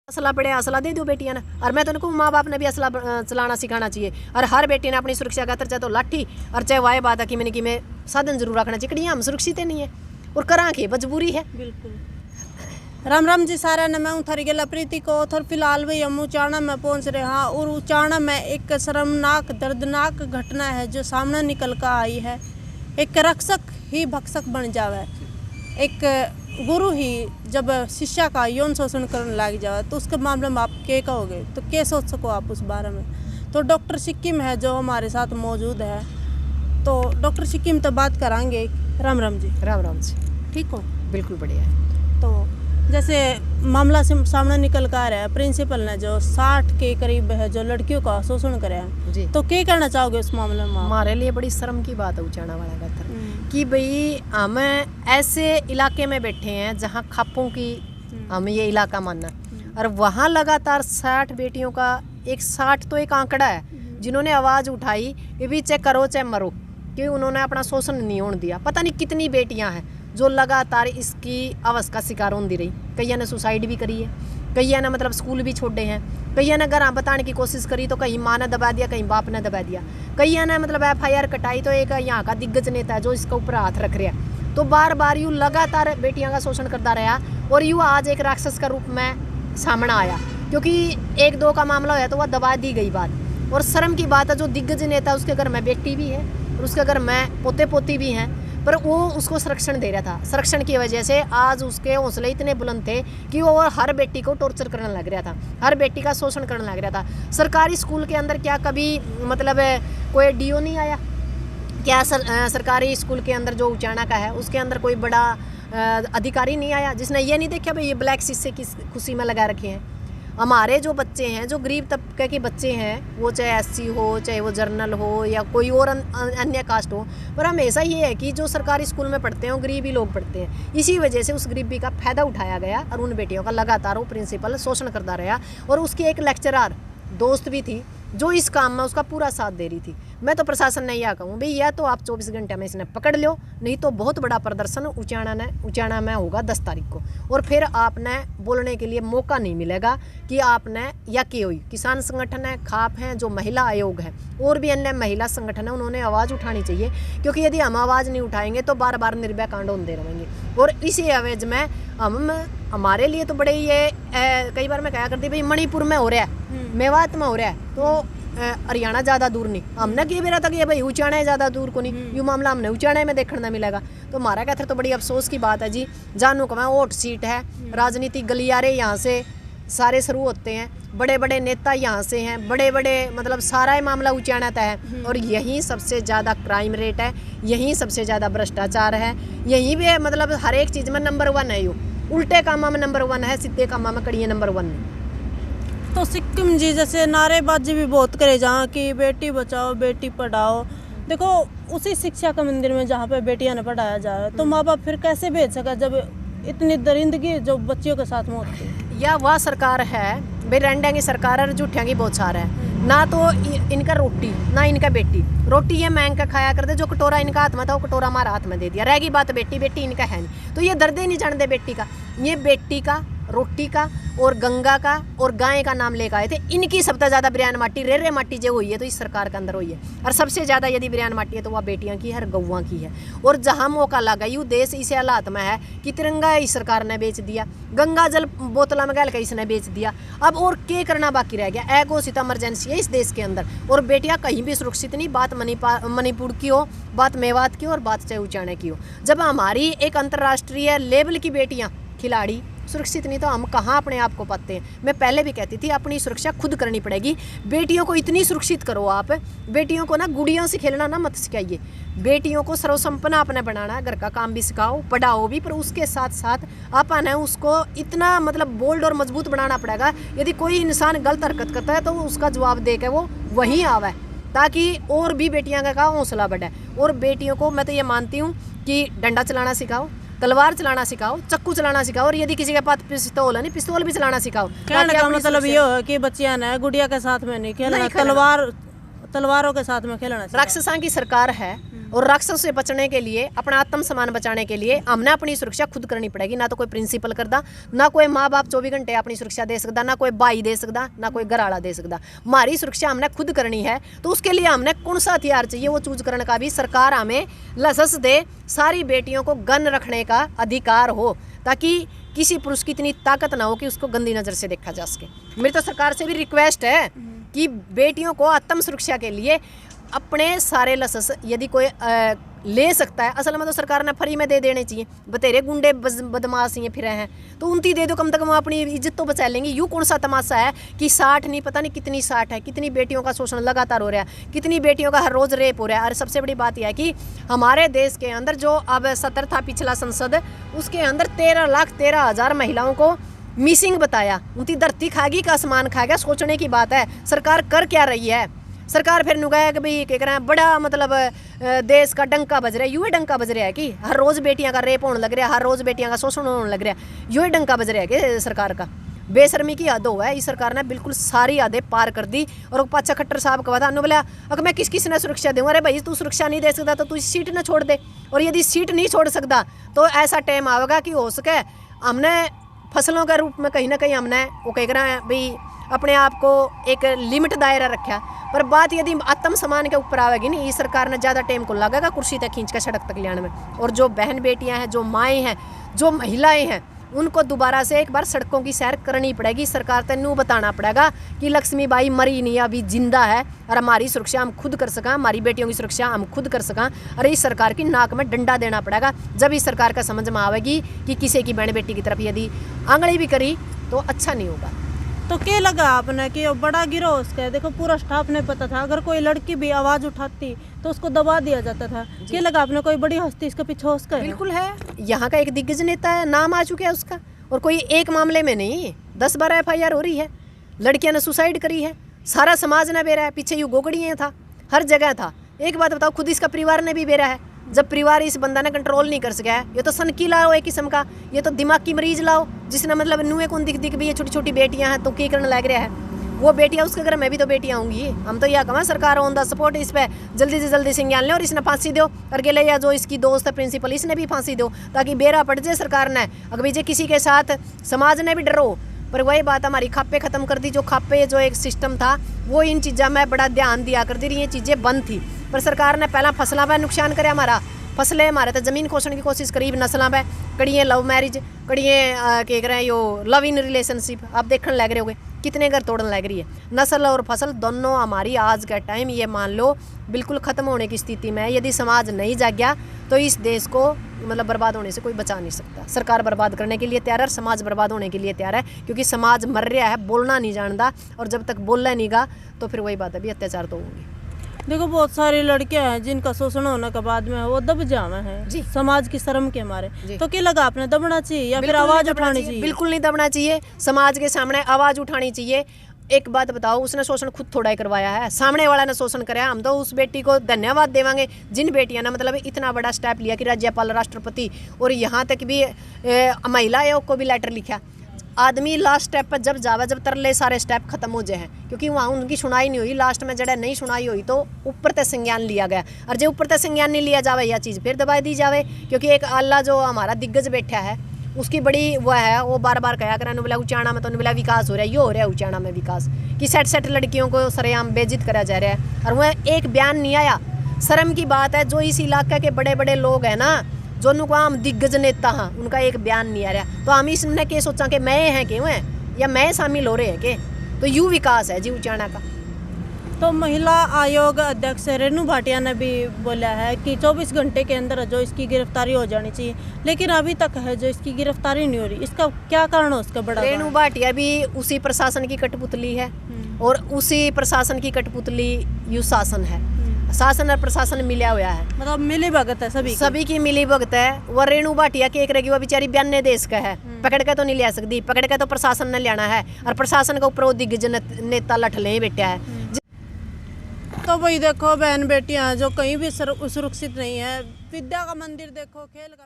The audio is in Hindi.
असला पड़े असला दे दो बेटियां ने। और मैं तो उनको माँ बाप ने भी असला चलाना सिखाना चाहिए। और हर बेटी ने अपनी सुरक्षा खातर चाहे तो लाठी और चाहे वाए बात है कि मैंने कि मैं साधन जरूर रखना चाहिए। कड़ियाँ हम सुरक्षित नहीं है और करा के मजबूरी है। बिल्कुल। राम राम जी सारा ने मैं थारी गला प्रीति को थोर फिलहाल भाई हम उचाणा में पहुंच रहे हाँ। और उचाणा में एक शर्मनाक दर्दनाक घटना है जो सामने निकल कर आई है। एक रक्षक ही भक्षक बन जावे। एक गुरु ही जब शिष्य का यौन शोषण करने लग जाए तो उसके मामले में आप क्या कहोगे, तो क्या सोच सको आप उस बारे में। तो डॉक्टर सिक्किम है जो हमारे साथ मौजूद है, तो डॉक्टर सिक्किम तो बात कराएंगे। राम राम जी। राम राम जी। ठीक हो? बिल्कुल बढ़िया है। तो जैसे मामला से सामने निकल कर आ रहा है, प्रिंसिपल ने जो 60 के करीब है जो लड़कियों का शोषण कराया जी, तो क्या कहना चाहोगे उस मामले में? हमारे लिए बड़ी शर्म की बात है उचाणा वाला का कि भाई हम ऐसे इलाके में बैठे हैं जहाँ खापों की हम ये इलाका मानना, और वहाँ लगातार 60 बेटियों का एक 60 तो एक आंकड़ा है जिन्होंने आवाज़ उठाई कि भी चाहे करो चाहे मरो, कि उन्होंने अपना शोषण नहीं होने दिया। पता नहीं कितनी बेटियां हैं जो लगातार इसकी अवस्था का शिकार होती रही। कईया ने सुसाइड भी करी है, कईया ने मतलब स्कूल भी छोड़े हैं, कईया ने घर बताने की कोशिश करी तो कहीं माँ ने दबा दिया, कहीं बाप ने दबा दिया, कईया ने मतलब FIR कटाई तो एक यहाँ का दिग्गज नेता है जो इसके ऊपर हाथ रख रहा है। तो बार बार यूँ लगातार बेटियां का शोषण करता रहा और यूँ आज एक राक्षस का रूप में सामने आया, क्योंकि 1-2 का मामला हुआ तो वह दबा दी गई बात। और शर्म की बात है जो दिग्गज नेता उसके घर में बेटी भी है और उसके घर में पोते पोती भी हैं, पर वो उसको संरक्षण दे रहा था। संरक्षण की वजह से आज उसके हौसले इतने बुलंद थे कि वो हर बेटी को टॉर्चर करने लग रहा था, हर बेटी का शोषण करने लग रहा था। सरकारी स्कूल के अंदर क्या कभी मतलब कोई DO नहीं आया क्या? सरकारी स्कूल के अंदर जो उचाणा का है उसके अंदर कोई बड़ा अधिकारी नहीं आया जिसने ये नहीं देखा भाई ये ब्लैक शीशे किस खुशी में लगा रखे हैं। हमारे जो बच्चे हैं, जो गरीब तबके के बच्चे हैं, वो चाहे SC हो, चाहे वो जर्नल हो या कोई और अन्य कास्ट हो, पर हमेशा ये है कि जो सरकारी स्कूल में पढ़ते हैं वो गरीबी लोग पढ़ते हैं। इसी वजह से उस गरीबी का फ़ायदा उठाया गया और उन बेटियों का लगातार वो प्रिंसिपल शोषण करता रहा। और उसकी एक लेक्चरर दोस्त भी थी जो इस काम में उसका पूरा साथ दे रही थी। मैं तो प्रशासन ने यह कहूँ भाई या तो आप 24 घंटे में इसने पकड़ लो, नहीं तो बहुत बड़ा प्रदर्शन उचाणा में होगा 10 तारीख को। और फिर आपने बोलने के लिए मौका नहीं मिलेगा कि आपने या की हुई किसान संगठन है, खाप हैं, जो महिला आयोग है और भी अन्य महिला संगठन है, उन्होंने आवाज़ उठानी चाहिए। क्योंकि यदि हम आवाज़ नहीं उठाएंगे तो बार बार निर्भया कांड होते रहेंगे। और इसी एवज में हमारे लिए तो बड़े ये कई बार मैं कहा करती भाई मणिपुर में हो रहा है, मेवात में हो रहा है, तो हरियाणा ज़्यादा दूर नहीं। हमने कह भी रहा था कि भाई उचाणा है ज़्यादा दूर को नहीं, यूँ मामला हमने उचाणा में देखने ना मिलेगा। तो हमारा कहते तो बड़ी अफसोस की बात है जी। जानू का वोट सीट है, राजनीतिक गलियारे यहाँ से सारे शुरू होते हैं, बड़े बड़े नेता यहाँ से हैं, बड़े बड़े मतलब सारा ही मामला उचाणा है। और यहीं सबसे ज़्यादा क्राइम रेट है, यहीं सबसे ज़्यादा भ्रष्टाचार है, यहीं भी मतलब हर एक चीज़ में नंबर 1 है। यूँ उल्टे कामा में नंबर 1 है, सीधे कामा में कड़ियाँ नंबर 1 है। तो सिक्किम जी जैसे नारेबाजी भी बहुत करे जहाँ कि बेटी बचाओ बेटी पढ़ाओ। देखो उसी शिक्षा का मंदिर में जहाँ पे बेटियां ने पढ़ाया जाए तो माँ बाप फिर कैसे भेज सका जब इतनी दरिंदगी जो बच्चियों के साथ में होती है। या वह सरकार है भाई रेंडा की सरकार और झूठिया की बहुत सारा है ना। तो इनका रोटी ना इनका बेटी, रोटी ये महंग का खाया करते, जो कटोरा इनका हाथ में था वो कटोरा हमारा हाथ में दे दिया। रहेगी बात बेटी, बेटी इनका है नहीं। तो ये दर्द ही नहीं जानते बेटी का। ये बेटी का, रोटी का और गंगा का और गाय का नाम लेकर आए थे। इनकी सबसे ज़्यादा बिरयान माटी रेरे माटी जो हुई है तो इस सरकार के अंदर हुई है। और सबसे ज़्यादा यदि बिरयान माटी है तो वह बेटियां की है, गौवां की है। और जहां मौका लगा यूँ देश इस हालात में है कि तिरंगा इस सरकार ने बेच दिया, गंगा जल बोतला में गल का इसने बेच दिया। अब और क्या करना बाकी रह गया? घोषित इमरजेंसी है इस देश के अंदर और बेटियां कहीं भी सुरक्षित नहीं। बात मणिपुर की हो, बात मेवात की हो और बात चाहे उचाणा की हो। जब हमारी एक अंतर्राष्ट्रीय लेवल की बेटियाँ खिलाड़ी सुरक्षित नहीं तो हम कहाँ अपने आप को पाते हैं। मैं पहले भी कहती थी अपनी सुरक्षा खुद करनी पड़ेगी। बेटियों को इतनी सुरक्षित करो आप, बेटियों को ना गुड़ियों से खेलना ना मत सिखाइए। बेटियों को सर्वसंपन्न आपने बनाना, घर का काम भी सिखाओ, पढ़ाओ भी, पर उसके साथ साथ अपन है उसको इतना मतलब बोल्ड और मजबूत बनाना पड़ेगा। यदि कोई इंसान गलत हरकत करता है तो उसका जवाब दे के वो वहीं आवे, ताकि और भी बेटियां का हौसला बढ़े। और बेटियों को मैं तो ये मानती हूँ कि डंडा चलाना सिखाओ, तलवार चलाना सिखाओ, चक्कू चलाना सिखाओ, और यदि किसी के पास पिस्तौल है नहीं, पिस्तौल भी चलाना सिखाओ। कहने का मतलब ये है कि बच्चियां ने गुड़िया के साथ में नहीं खेलना, तलवारों के साथ में खेलना। राक्षसां की सरकार है और राक्षसों से बचने के लिए, अपना आत्मसम्मान बचाने के लिए हमने अपनी सुरक्षा खुद करनी पड़ेगी। ना तो कोई प्रिंसिपल करदा, ना कोई माँ बाप 24 घंटे अपनी सुरक्षा दे सकता, ना कोई भाई दे सकता, ना कोई घराला दे सकता। हमारी सुरक्षा हमने खुद करनी है। तो उसके लिए हमने कौन सा हथियार चाहिए वो चूज करने का भी सरकार हमें लाइसेंस दे। सारी बेटियों को गन रखने का अधिकार हो, ताकि किसी पुरुष की इतनी ताकत ना हो कि उसको गंदी नज़र से देखा जा सके। मेरी तो सरकार से भी रिक्वेस्ट है कि बेटियों को आत्म सुरक्षा के लिए अपने सारे लाइसेंस यदि कोई ले सकता है, असल में तो सरकार ने फ्री में दे देने चाहिए। बतेरे गुंडे बदमाश ये फिर हैं तो उनती दे दो, कम से कम अपनी इज्जत तो बचा लेंगे। यूँ कौन सा तमाशा है कि 60 नहीं पता नहीं कितनी 60 है, कितनी बेटियों का शोषण लगातार हो रहा है, कितनी बेटियों का हर रोज़ रेप हो रहा है। और सबसे बड़ी बात यह है कि हमारे देश के अंदर जो अब सत्र था पिछला संसद, उसके अंदर 13,13,000 महिलाओं को मिसिंग बताया। उनकी धरती खागी का आसमान खा गया। सोचने की बात है सरकार कर क्या रही है। सरकार फिर नुगाया कि भाई क्या करें, बड़ा मतलब देश का डंका बज रहा है। यूँ डंका बज रहा है कि हर रोज़ बेटियां का रेप होने लग रहा है, हर रोज़ बेटियां का शोषण होने लग रहा है। यूँ डंका बज रहा है कि सरकार का बेशर्मी की हद हुआ है। इस सरकार ने बिल्कुल सारी हदें पार कर दी। और पाचा खट्टर साहब का था, बोला अगर मैं किस ने सुरक्षा दूंगा। अरे भाई तू सुरक्षा नहीं दे सकता तो तू सीट ना छोड़ दे। और यदि सीट नहीं छोड़ सकता तो ऐसा टाइम आएगा कि हो सके हमने फसलों के रूप में कहीं ना कहीं हमने वो कह रहे हैं भाई अपने आप को एक लिमिट दायरा रखा। पर बात यदि आत्मसम्मान के ऊपर आवेगी नहीं, इस सरकार ने ज़्यादा टाइम को लगेगा कुर्सी तक खींच कर सड़क तक ले आने में। और जो बहन बेटियां हैं, जो माएँ हैं, जो महिलाएं हैं, उनको दोबारा से एक बार सड़कों की सैर करनी पड़ेगी। सरकार को यूँ बताना पड़ेगा कि लक्ष्मीबाई मरी नहीं, अभी जिंदा है और हमारी सुरक्षा हम खुद कर सकें, हमारी बेटियों की सुरक्षा हम खुद कर सकें। और इस सरकार की नाक में डंडा देना पड़ेगा। जब इस सरकार का समझ में आवेगी कि किसी की बहन बेटी की तरफ यदि आंगली भी करी तो अच्छा नहीं होगा। तो क्या लगा आपने कि बड़ा गिरोह उसका है? देखो पूरा स्टाफ ने पता था, अगर कोई लड़की भी आवाज़ उठाती तो उसको दबा दिया जाता था। क्या लगा आपने कोई बड़ी हस्ती इसके पीछे उसका है? बिल्कुल है, यहाँ का एक दिग्गज नेता है, नाम आ चुका है उसका। और कोई एक मामले में नहीं, 10-12 FIR हो रही है। लड़कियां ने सुसाइड करी है, सारा समाज ने बेरा है, पीछे यूँ गोगड़ियाँ था, हर जगह था। एक बात बताओ, खुद इसका परिवार ने भी बेरा है। जब परिवार इस बंदा ने कंट्रोल नहीं कर सका है, ये तो सनकी लाओ एक किस्म का, ये तो दिमाग की मरीज लाओ जिसने मतलब नुए कौन दिख भी ये छोटी छोटी बेटियां हैं तो क्या करने लग रहा है। वो बेटियां उसके घर में भी तो बेटियां होंगी। हम तो यह कहें सरकार ऑन द सपोर्ट इस पे जल्दी से जल्दी संज्ञान ले और इसने फांसी दो। और गेले या जो इसकी दोस्त है प्रिंसिपल, इसने भी फांसी दो ताकि बेरा पड़ जाए सरकार ने। अगर भाई किसी के साथ समाज ने भी डरो। पर वही बात हमारी खापे ख़त्म कर दी। जो खापे जो एक सिस्टम था वो इन चीज़ों में बड़ा ध्यान दिया करती रही, ये चीज़ें बंद थी। पर सरकार ने पहला फसलों पर नुकसान करे, हमारा फसलें हमारे तो ज़मीन खोसने की कोशिश करी, नस्लों पे कड़िए लव मैरिज, कड़िए क्या करें यो लव इन रिलेशनशिप आप देखने लग रहे होगे कितने घर तोड़ने लग रही है। नस्ल और फसल दोनों हमारी आज का टाइम ये मान लो बिल्कुल ख़त्म होने की स्थिति में है। यदि समाज नहीं जागया तो इस देश को मतलब बर्बाद होने से कोई बचा नहीं सकता। सरकार बर्बाद करने के लिए तैयार है, समाज बर्बाद होने के लिए तैयार है, क्योंकि समाज मर रहा है, बोलना नहीं जानता। और जब तक बोलना नहीं गा तो फिर वही बात है भी अत्याचार तो होंगे। देखो बहुत सारी लड़कियां हैं जिनका शोषण होने के बाद में वो दब जावे हैं समाज की शर्म के मारे। तो क्या लगा आपने दबना चाहिए या फिर आवाज उठानी चाहिए? बिल्कुल नहीं दबना चाहिए, समाज के सामने आवाज उठानी चाहिए। एक बात बताओ, उसने शोषण खुद थोड़ा ही करवाया है, सामने वाला ने शोषण कराया। हम तो उस बेटी को धन्यवाद देवांगे जिन बेटियां ने मतलब इतना बड़ा स्टेप लिया कि राज्यपाल, राष्ट्रपति और यहाँ तक भी महिला आयोग को भी लेटर लिखा। आदमी लास्ट स्टेप पर जब जावे, जब तरले सारे स्टेप खत्म हो जाए, क्योंकि वहाँ उनकी सुनाई नहीं हुई। लास्ट में जड़ा नहीं सुनाई हुई तो ऊपर तक संज्ञान लिया गया। और जो ऊपर तक संज्ञान नहीं लिया जावे यह चीज़ फिर दबा दी जावे। क्योंकि एक अल्लाह जो हमारा दिग्गज बैठा है उसकी बड़ी वो है, वो बार बार कहा करा बोला उचाना में तो बोला विकास हो रहा है, ये हो रहा है उचाना में विकास कि सेट लड़कियों को सरेआम बेइज्जत करा जा रहा है। और वह एक बयान नहीं आया। शर्म की बात है, जो इस इलाके के बड़े बड़े लोग हैं ना, जो उनको हम दिग्गज नेता हैं, उनका एक बयान नहीं आ रहा। तो हम इसने क्या सोचा कि मैं हैं क्यों हैं या मैं शामिल हो रहे हैं कि तो यूँ विकास है जी उचाना का। तो महिला आयोग अध्यक्ष रेणु भाटिया ने भी बोला है कि 24 घंटे के अंदर जो इसकी गिरफ्तारी हो जानी चाहिए, लेकिन अभी तक है जो इसकी गिरफ्तारी नहीं हो रही। इसका क्या कारण है? उसका बड़ा रेणु भाटिया भी उसी प्रशासन की कठपुतली है और उसी प्रशासन की कठपुतली यू शासन है। शासन और प्रशासन मिला हुआ है, मतलब मिली भगत है सभी की मिली भगत है। वह रेणु भाटिया के एक रहेगी, वह बेचारी बयाने देश का है, पकड़ के तो नहीं ले सकती, पकड़ के तो प्रशासन ने लेना है। और प्रशासन के ऊपर वो दिग्गज नेता लठले बैठा है। तो भाई देखो बहन बेटियां जो कहीं भी सुरक्षित नहीं है। विद्या का मंदिर देखो, खेल का